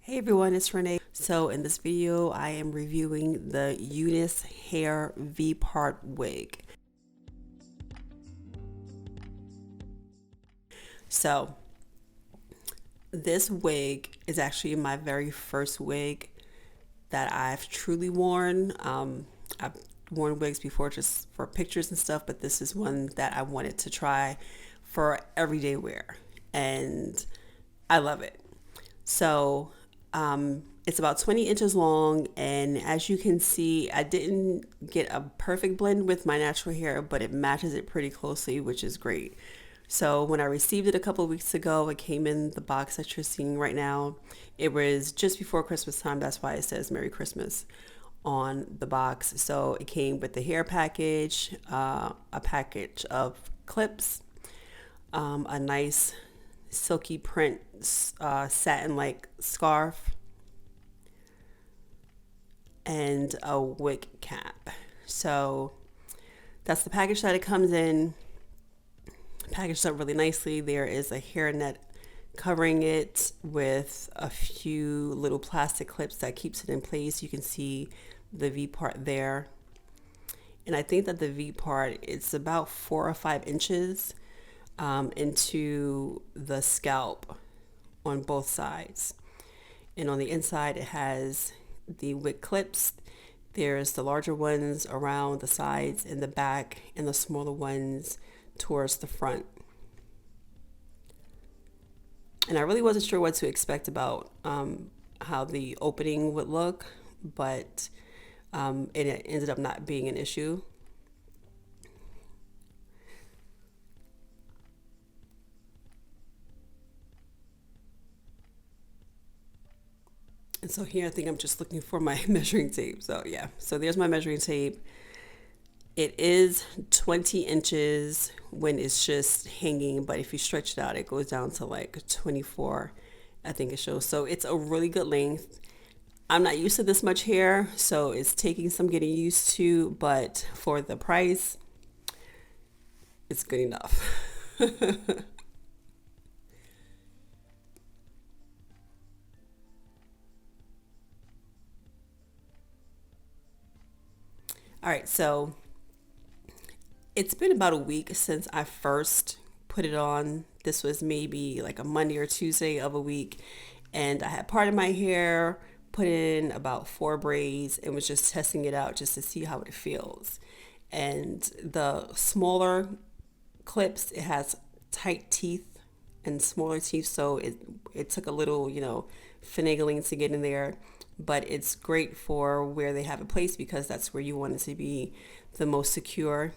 Hey everyone, it's Renee. So in this video, I am reviewing the UNICE Hair V-Part wig. So this wig is actually my very first wig that I've truly worn. I've worn wigs before just for pictures and stuff, but this is one that I wanted to try for everyday wear, and I love it. So it's about 20 inches long, and as you can see, I didn't get a perfect blend with my natural hair, but it matches it pretty closely, which is great. So when I received it a couple of weeks ago, it came in the box that you're seeing right now. It was just before Christmas time. That's why it says Merry Christmas on the box. So it came with the hair package, a package of clips, a nice silky print satin-like scarf, and a wig cap. So that's the package that it comes in. Packaged up really nicely. There is a hairnet covering it with a few little plastic clips that keeps it in place. You can see the V part there. And I think that the V part, it's about 4 or 5 inches into the scalp on both sides. And on the inside, it has the wig clips. There's the larger ones around the sides and the back, and the smaller ones towards the front. And I really wasn't sure what to expect about how the opening would look, but it ended up not being an issue. And so here I think I'm just looking for my measuring tape. So yeah, so there's my measuring tape. It is 20 inches when it's just hanging, but if you stretch it out, it goes down to like 24, I think it shows. So it's a really good length. I'm not used to this much hair, so it's taking some getting used to, but for the price, it's good enough. All right, so it's been about a week since I first put it on. This was maybe like a Monday or Tuesday of a week, and I had parted my hair, put in about 4 braids, and was just testing it out just to see how it feels. And the smaller clips, it has tight teeth and smaller teeth, so it took a little, finagling to get in there, but it's great for where they have it placed because that's where you want it to be the most secure.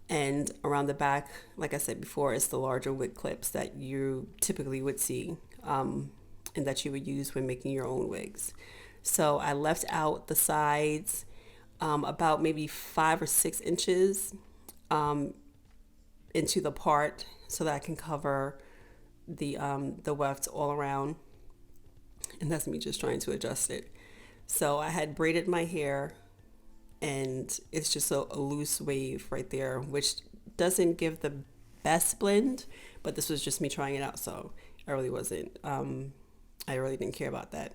And around the back, like I said before, it's the larger wig clips that you typically would see, and that you would use when making your own wigs. So I left out the sides about maybe 5 or 6 inches into the part so that I can cover the wefts all around. And that's me just trying to adjust it. So I had braided my hair, and it's just a loose wave right there, which doesn't give the best blend, but this was just me trying it out, so I really wasn't I really didn't care about that.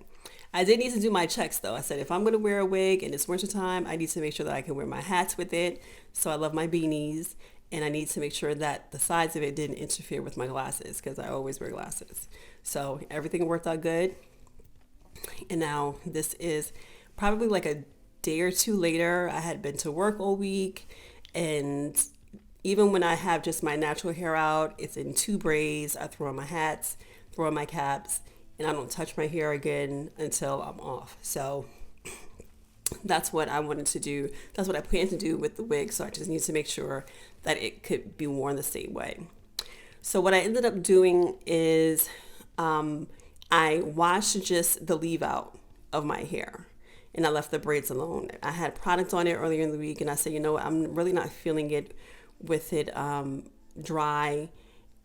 I did need to do my checks though. I said if I'm going to wear a wig and it's winter time, I need to make sure that I can wear my hats with it. So I love my beanies, and I need to make sure that the sides of it didn't interfere with my glasses because I always wear glasses. So everything worked out good. And now this is probably like a day or two later. I had been to work all week, and even when I have just my natural hair out, it's in 2 braids. I throw on my hats, throw on my caps, and I don't touch my hair again until I'm off. So that's what I wanted to do. That's what I plan to do with the wig. So I just need to make sure that it could be worn the same way. So what I ended up doing is I washed just the leave out of my hair, and I left the braids alone. I had product on it earlier in the week, and I said, you know what, I'm really not feeling it with it dry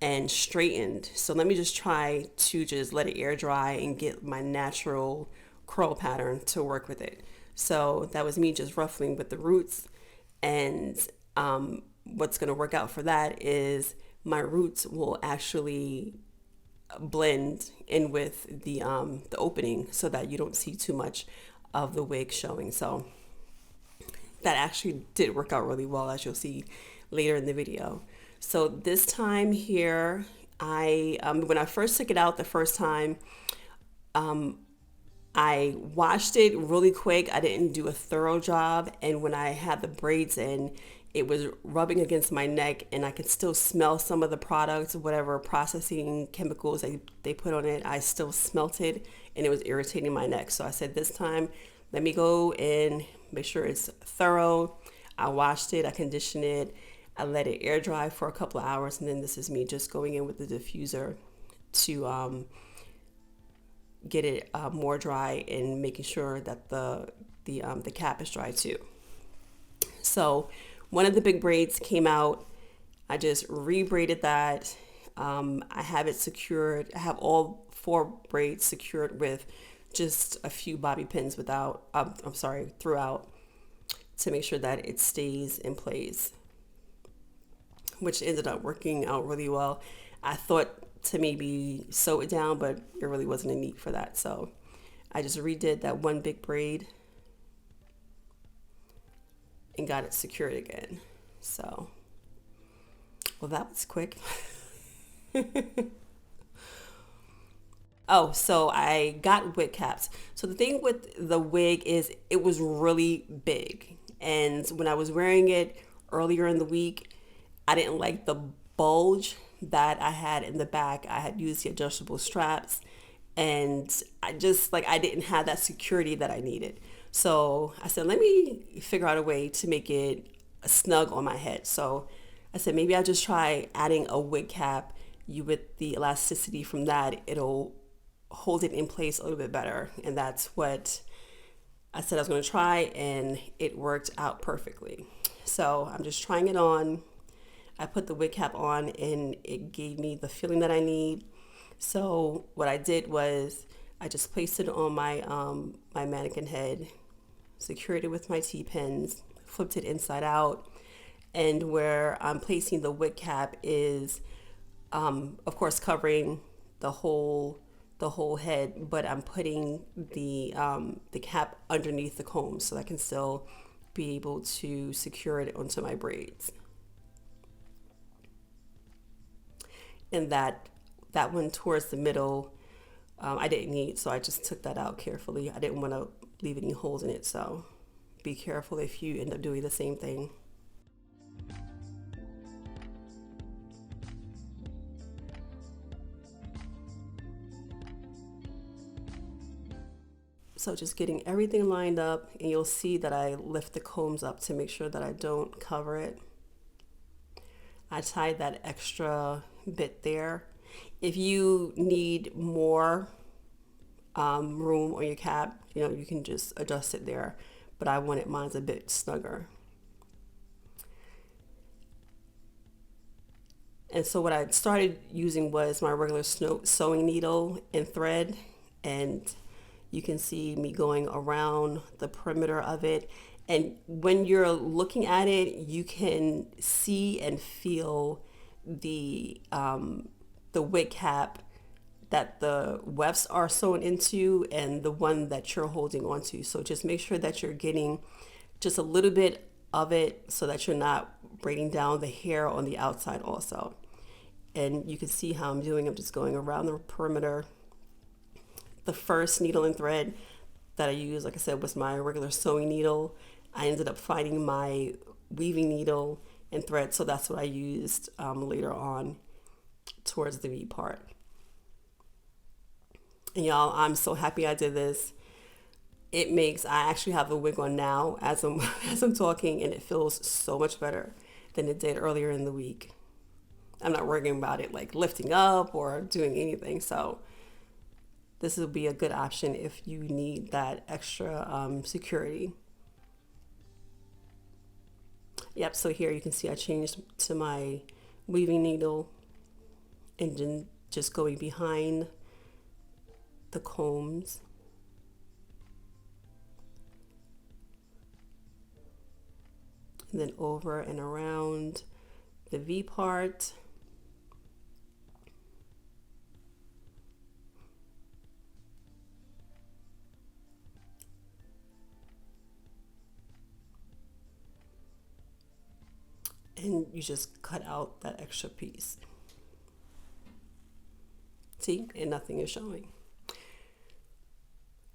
and straightened. So let me just try to just let it air dry and get my natural curl pattern to work with it. So that was me just ruffling with the roots, and what's going to work out for that is my roots will actually blend in with the opening so that you don't see too much of the wig showing. So that actually did work out really well, as you'll see later in the video. So this time here, I when I first took it out the first time, I washed it really quick. I didn't do a thorough job, and when I had the braids in, it was rubbing against my neck, and I could still smell some of the products, whatever processing chemicals they put on it. I still smelt it, and it was irritating my neck. So I said, this time, let me go and make sure it's thorough. I washed it, I conditioned it, I let it air dry for a couple of hours, and then this is me just going in with the diffuser to get it more dry and making sure that the cap is dry too. So one of the big braids came out. I just re-braided that. I have it secured. I have all 4 braids secured with just a few bobby pins throughout, to make sure that it stays in place, which ended up working out really well. I thought to maybe sew it down, but it really wasn't a need for that. So I just redid that one big braid and got it secured again. So, well, that was quick. Oh, so I got wig caps. So the thing with the wig is it was really big. And when I was wearing it earlier in the week, I didn't like the bulge that I had in the back. I had used the adjustable straps, and I didn't have that security that I needed. So I said, let me figure out a way to make it snug on my head. So I said, maybe I'll just try adding a wig cap. With the elasticity from that, it'll hold it in place a little bit better. And that's what I said I was going to try, and it worked out perfectly. So I'm just trying it on. I put the wig cap on, and it gave me the feeling that I need. So what I did was I just placed it on my my mannequin head, secured it with my T-pins, flipped it inside out, and where I'm placing the wig cap is, of course, covering the whole head, but I'm putting the cap underneath the comb so I can still be able to secure it onto my braids. And that one towards the middle, I didn't need, so I just took that out carefully. I didn't want to leave any holes in it, so be careful if you end up doing the same thing. So just getting everything lined up, and you'll see that I lift the combs up to make sure that I don't cover it. I tied that extra bit there. If you need more room on your cap, you can just adjust it there, but I wanted mine's a bit snugger. And so what I started using was my regular sewing needle and thread, and you can see me going around the perimeter of it. And when you're looking at it, you can see and feel the wig cap that the wefts are sewn into and the one that you're holding onto. So just make sure that you're getting just a little bit of it so that you're not braiding down the hair on the outside also. And you can see how I'm doing. I'm just going around the perimeter. The first needle and thread that I used, like I said, was my regular sewing needle. I ended up finding my weaving needle and thread, so that's what I used later on towards the V part. And y'all, I'm so happy I did this. I actually have the wig on now as I'm as I'm talking, and it feels so much better than it did earlier in the week. I'm not worrying about it like lifting up or doing anything, so this will be a good option if you need that extra security. Yep, so here you can see I changed to my weaving needle and then just going behind the combs. And then over and around the V part. and you just cut out that extra piece. See, and nothing is showing.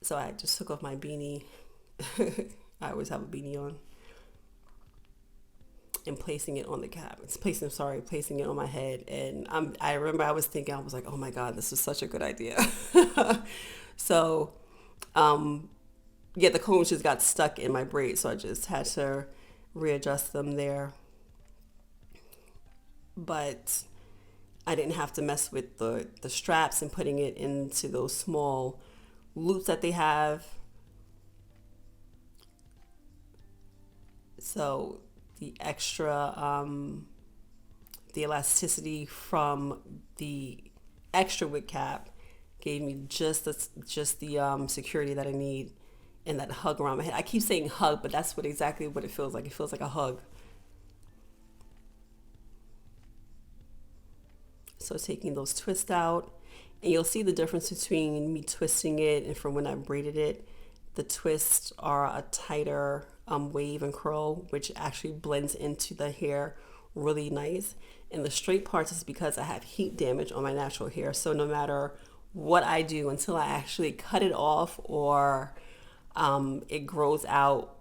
So I just took off my beanie. I always have a beanie on. And placing it on the cap. Placing it on my head. And I remember I was thinking, I was like, oh my God, this is such a good idea. So, yeah, the combs just got stuck in my braid. So I just had to readjust them there. But I didn't have to mess with the straps and putting it into those small loops that they have. So the extra, the elasticity from the extra wig cap gave me just the security that I need and that hug around my head. I keep saying hug, but that's exactly what it feels like. It feels like a hug. So taking those twists out, and you'll see the difference between me twisting it and from when I braided it. The twists are a tighter wave and curl, which actually blends into the hair really nice. And the straight parts is because I have heat damage on my natural hair. So no matter what I do, until I actually cut it off or it grows out,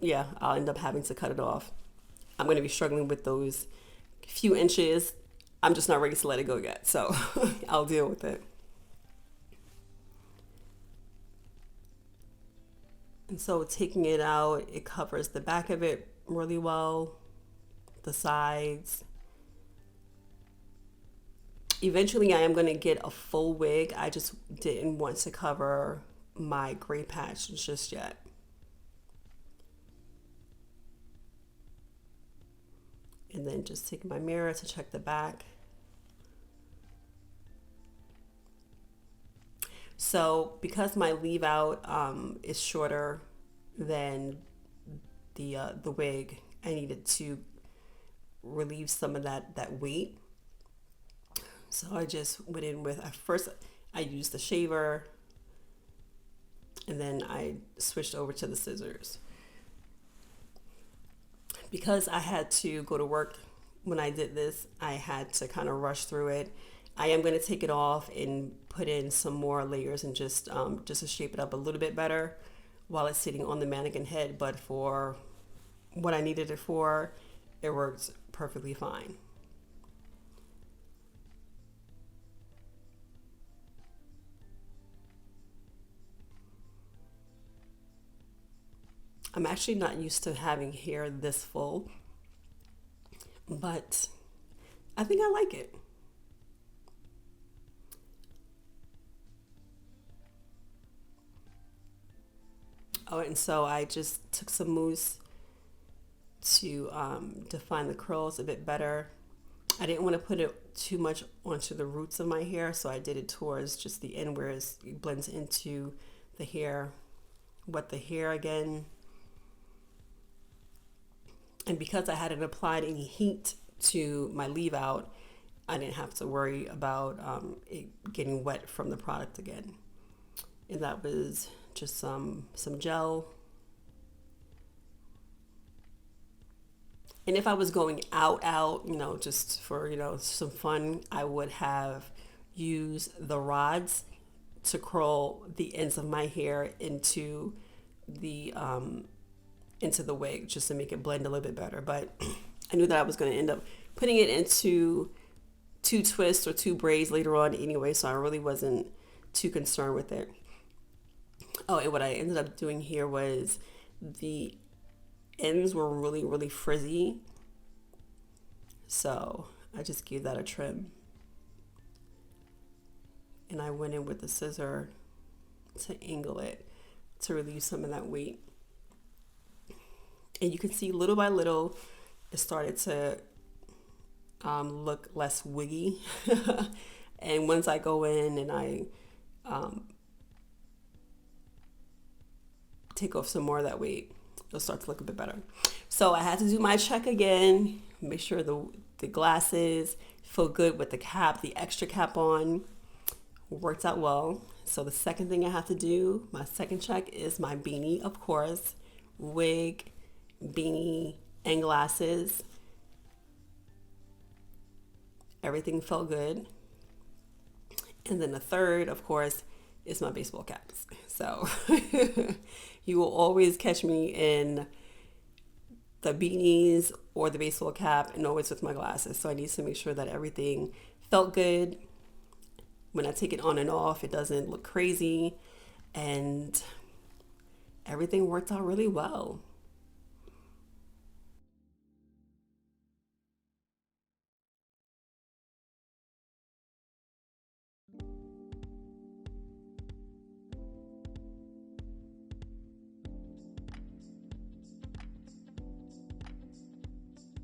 yeah, I'll end up having to cut it off. I'm going to be struggling with those few inches. I'm just not ready to let it go yet. So I'll deal with it. And so taking it out, it covers the back of it really well, the sides. Eventually I am going to get a full wig. I just didn't want to cover my gray patch just yet. And then just take my mirror to check the back. So because my leave out is shorter than the wig, I needed to relieve some of that weight. So I just went in with, at first I used the shaver, and then I switched over to the scissors. Because I had to go to work when I did this, I had to kind of rush through it. I am going to take it off and put in some more layers and just to shape it up a little bit better while it's sitting on the mannequin head. But for what I needed it for, it works perfectly fine. I'm actually not used to having hair this full, but I think I like it. Oh, and so I just took some mousse to define the curls a bit better. I didn't want to put it too much onto the roots of my hair, so I did it towards just the end where it blends into the hair. Wet the hair again. And because I hadn't applied any heat to my leave out, I didn't have to worry about it getting wet from the product again. And that was just some gel. And if I was going out, just for, some fun, I would have used the rods to curl the ends of my hair into the wig, just to make it blend a little bit better. But I knew that I was going to end up putting it into 2 twists or 2 braids later on anyway, so I really wasn't too concerned with it. Oh, and what I ended up doing here was the ends were really, really frizzy. So I just gave that a trim. And I went in with the scissor to angle it to relieve some of that weight. And you can see little by little, it started to look less wiggy. And once I go in and I take off some more of that weight, it'll start to look a bit better. So I had to do my check again, make sure the glasses feel good with the cap, the extra cap on. Worked out well. So the second thing I have to do, my second check, is my beanie, of course. Wig, beanie, and glasses. Everything felt good. And then the third, of course, is my baseball caps. So you will always catch me in the beanies or the baseball cap, and always with my glasses. So I need to make sure that everything felt good. When I take it on and off, it doesn't look crazy. And everything worked out really well.